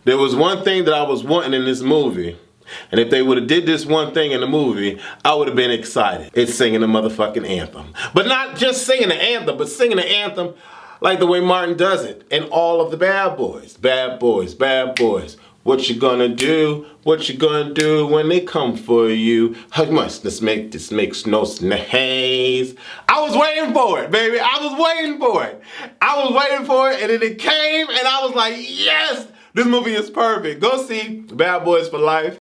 There was one thing that I was wanting in this movie. And if they would have did this one thing in the movie, I would have been excited. It's singing the motherfucking anthem. But not just singing the anthem, but singing the anthem like the way Martin does it in all of the Bad Boys. Bad Boys, Bad Boys. What you gonna do? What you gonna do when they come for you? How much this makes no haze. I was waiting for it, baby. I was waiting for it. I was waiting for it, and then it came, and I was like, yes, this movie is perfect. Go see Bad Boys for Life.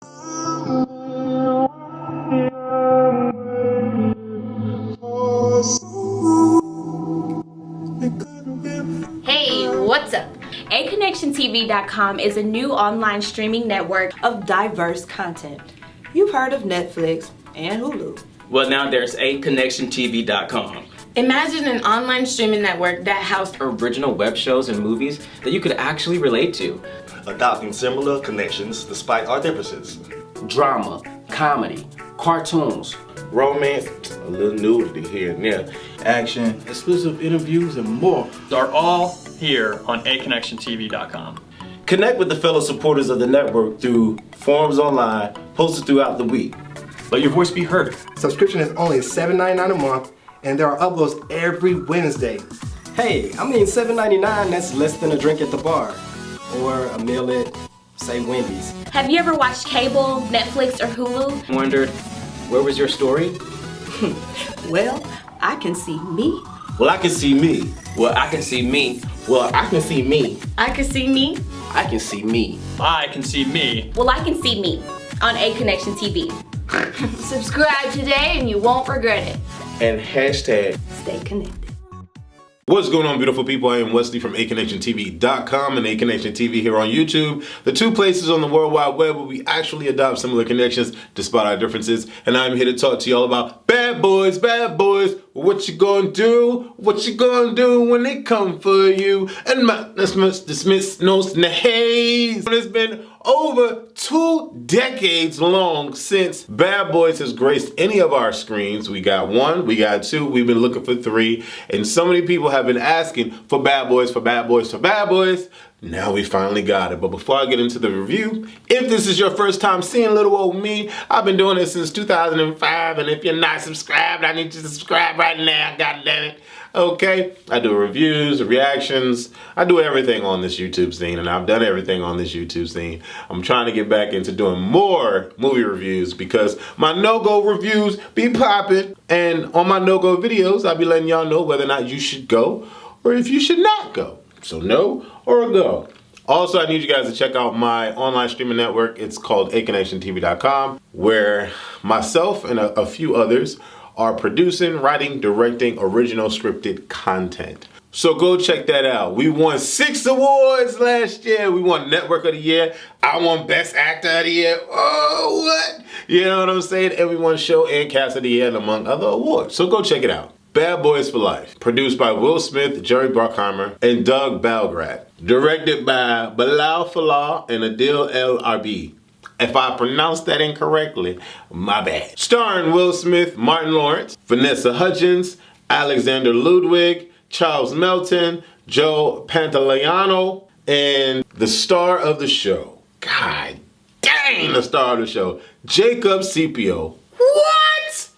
Hey, what's up? AConnectionTV.com is a new online streaming network of diverse content. You've heard of Netflix and Hulu. Well, now there's AConnectionTV.com. Imagine an online streaming network that housed Original web shows and movies that you could actually relate to. Adopting similar connections despite our differences. Drama, comedy, cartoons, Romance, a little nudity here and there. Action, exclusive interviews, and more are all here on AConnectionTV.com. Connect with the fellow supporters of the network through forums online posted throughout the week. Let your voice be heard. Subscription is only $7.99 a month, and there are uploads every Wednesday. Hey, I mean $7.99, that's less than a drink at the bar. Or a meal at, say, Wendy's. Have you ever watched cable, Netflix, or Hulu? Wondered, where was your story? Well, I can see me. Well, I can see me. Well, I can see me. Well, I can see me. I can see me. I can see me. I can see me. Well, I can see me on A Connection TV. Subscribe today and you won't regret it. And hashtag Stay connected. What's going on, beautiful people? I am Wesley from AConnectionTV.com and AConnection TV here on YouTube, the two places on the World Wide Web where we actually adopt similar connections despite our differences. And I'm here to talk to y'all about Bad Boys, Bad Boys. What you gonna do? What you gonna do when they come for you? And dismiss no haze. It's been over 2 decades long since Bad Boys has graced any of our screens. We got 1, we got 2, we've been looking for 3, and so many people have been asking for Bad Boys, for Bad Boys, for Bad Boys. Now we finally got it. But before I get into the review, if this is your first time seeing little old me, I've been doing this since 2005, and if you're not subscribed, I need you to subscribe right now, god damn it. Okay, I do reviews, reactions, I do everything on this YouTube scene, and I've done everything on this YouTube scene. I'm trying to get back into doing more movie reviews because my no-go reviews be popping, and on my no-go videos, I'll be letting y'all know whether or not you should go or if you should not go. So no or go. Also, I need you guys to check out my online streaming network. It's called AConnectionTV.com, where myself and a few others are producing, writing, directing original scripted content. So go check that out. We won 6 awards last year. We won Network of the Year. I won Best Actor of the Year. Oh, what? You know what I'm saying? And we won Show and Cast of the Year, and among other awards. So go check it out. Bad Boys for Life. Produced by Will Smith, Jerry Bruckheimer, and Doug Balgrad. Directed by Bilal Fallah and Adil El Arbi. If I pronounced that incorrectly, my bad. Starring Will Smith, Martin Lawrence, Vanessa Hudgens, Alexander Ludwig, Charles Melton, Joe Pantoliano, and the star of the show. God dang, the star of the show, Jacob Scipio. What?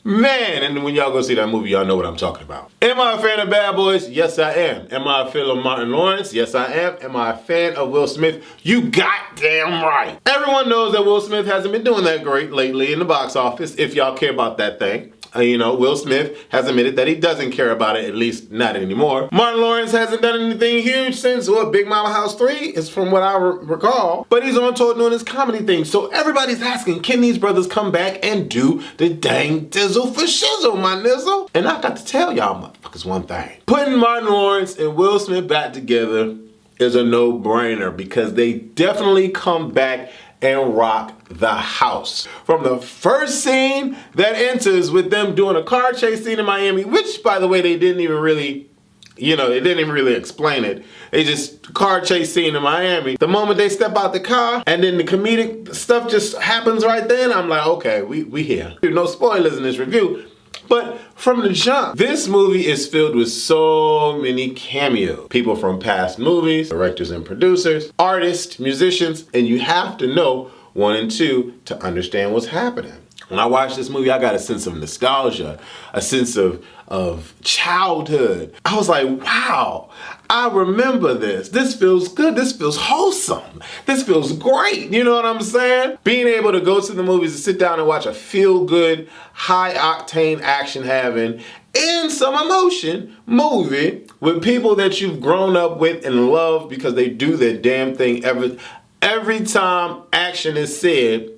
Man, and when y'all go see that movie, y'all know what I'm talking about. Am I a fan of Bad Boys? Yes, I am. Am I a fan of Martin Lawrence? Yes, I am. Am I a fan of Will Smith? You goddamn right. Everyone knows that Will Smith hasn't been doing that great lately in the box office, if y'all care about that thing. You know, Will Smith has admitted that he doesn't care about it, at least not anymore. Martin Lawrence hasn't done anything huge since, Big Mama House 3 is from what I recall. But he's on tour doing his comedy thing. So everybody's asking, can these brothers come back and do the dang dizzle for shizzle, my nizzle? And I got to tell y'all motherfuckers one thing. Putting Martin Lawrence and Will Smith back together is a no-brainer because they definitely come back and rock the house. From the first scene that enters with them doing a car chase scene in Miami, which, by the way, they didn't even really, they didn't even really explain it. They just car chase scene in Miami. The moment they step out the car and then the comedic stuff just happens right then, I'm like, okay, we here. No spoilers in this review, But from the jump, this movie is filled with so many cameos. People from past movies, directors and producers, artists, musicians, and you have to know 1 and 2 to understand what's happening. When I watched this movie, I got a sense of nostalgia, a sense of childhood. I was like, wow, I remember this. This feels good. This feels wholesome. This feels great. You know what I'm saying? Being able to go to the movies and sit down and watch a feel-good, high-octane, action-having, and some emotion movie with people that you've grown up with and love because they do their damn thing every time action is said.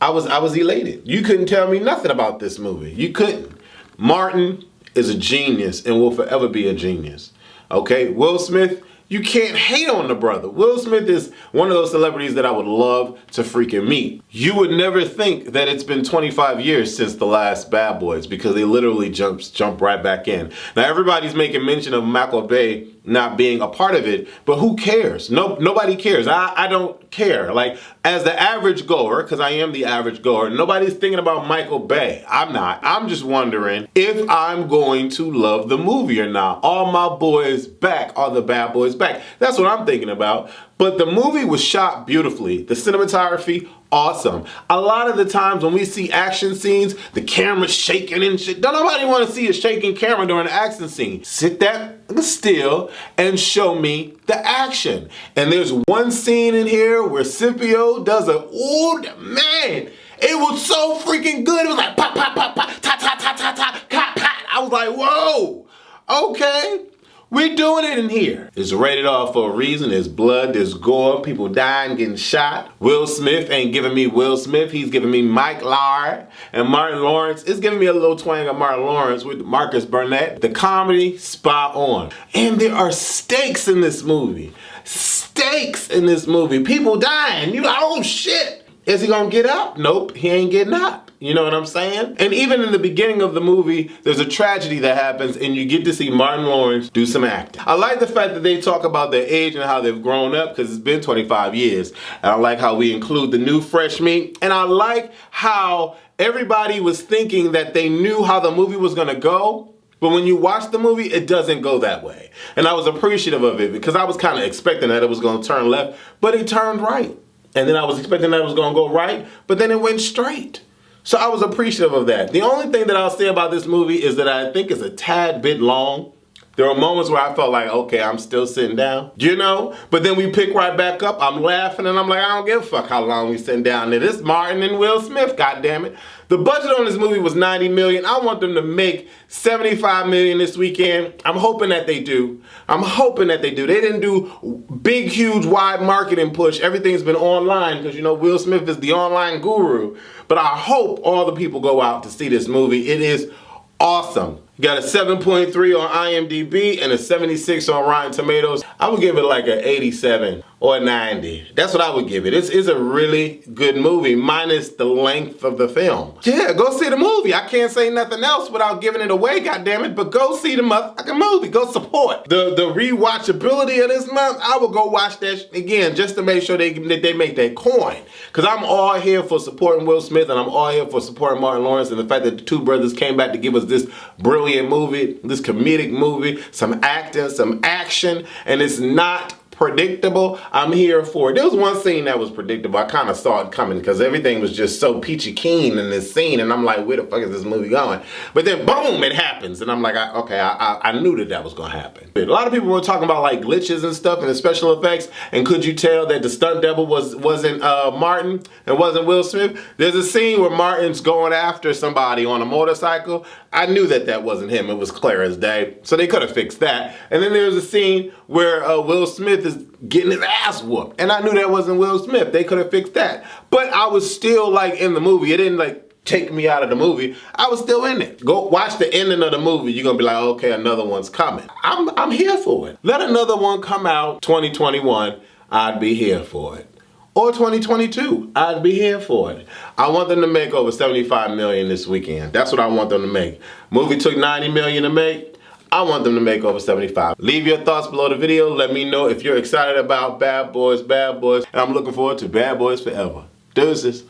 I was elated. You couldn't tell me nothing about this movie. You couldn't. Martin is a genius and will forever be a genius. Okay, Will Smith, you can't hate on the brother. Will Smith is one of those celebrities that I would love to freaking meet. You would never think that it's been 25 years since the last Bad Boys because they literally jump right back in. Now everybody's making mention of Michael Bay not being a part of it, but who cares? Nobody cares. I don't care. Like, as the average goer, because I am the average goer, nobody's thinking about Michael Bay. I'm not. I'm just wondering if I'm going to love the movie or not. All my boys back. Are the Bad Boys back? That's what I'm thinking about. But the movie was shot beautifully. The cinematography, awesome. A lot of the times when we see action scenes, the camera's shaking and shit. Don't nobody want to see a shaking camera during an action scene. Sit that still and show me the action. And there's one scene in here where Scipio does man, it was so freaking good. It was like pop, pop, pop, pop, ta, ta, ta, ta, ta, cat, pat. I was like, whoa, okay. We're doing it in here. It's rated R for a reason. There's blood, there's gore, people dying, getting shot. Will Smith ain't giving me Will Smith. He's giving me Mike Lowrey. And Martin Lawrence is giving me a little twang of Martin Lawrence with Marcus Burnett. The comedy, spot on. And there are stakes in this movie. Stakes in this movie. People dying. You like, oh shit. Is he gonna get up? Nope, he ain't getting up. You know what I'm saying? And even in the beginning of the movie, there's a tragedy that happens and you get to see Martin Lawrence do some acting. I like the fact that they talk about their age and how they've grown up because it's been 25 years. And I like how we include the new fresh meat. And I like how everybody was thinking that they knew how the movie was gonna go. But when you watch the movie, it doesn't go that way. And I was appreciative of it because I was kind of expecting that it was gonna turn left, but it turned right. And then I was expecting that it was gonna go right, but then it went straight. So I was appreciative of that. The only thing that I'll say about this movie is that I think it's a tad bit long. There were moments where I felt like, okay, I'm still sitting down, you know? But then we pick right back up, I'm laughing, and I'm like, I don't give a fuck how long we sitting down there. This is Martin and Will Smith, goddammit. The budget on this movie was $90 million. I want them to make $75 million this weekend. I'm hoping that they do. I'm hoping that they do. They didn't do big, huge, wide marketing push. Everything's been online because, you know, Will Smith is the online guru. But I hope all the people go out to see this movie. It is awesome. Got a 7.3 on IMDb and a 76 on Rotten Tomatoes. I would give it like an 87 or a 90. That's what I would give it. It's a really good movie, minus the length of the film. Yeah, go see the movie. I can't say nothing else without giving it away, goddammit, but go see the motherfucking movie. Go support. The rewatchability of this month, I will go watch that again just to make sure they make that coin. Because I'm all here for supporting Will Smith and I'm all here for supporting Martin Lawrence and the fact that the two brothers came back to give us this brilliant movie, this comedic movie, some acting, some action, and it's not predictable. I'm here for it. There was one scene that was predictable. I kind of saw it coming because everything was just so peachy keen in this scene, and I'm like, where the fuck is this movie going? But then boom, it happens, and I'm like, I knew that was gonna happen. A lot of people were talking about like glitches and stuff and the special effects, and could you tell that the stunt double wasn't Martin and wasn't Will Smith? There's a scene where Martin's going after somebody on a motorcycle. I knew that wasn't him. It was clear as day. So they could have fixed that. And then there's a scene where Will Smith is getting his ass whooped. And I knew that wasn't Will Smith. They could have fixed that. But I was still like in the movie. It didn't like take me out of the movie. I was still in it. Go watch the ending of the movie. You're gonna be like, okay, another one's coming. I'm here for it. Let another one come out 2021. I'd be here for it. Or 2022, I'd be here for it. I want them to make over $75 million this weekend. That's what I want them to make. Movie took $90 million to make. I want them to make over 75. Leave your thoughts below the video. Let me know if you're excited about Bad Boys, and I'm looking forward to Bad Boys Forever. Deuces.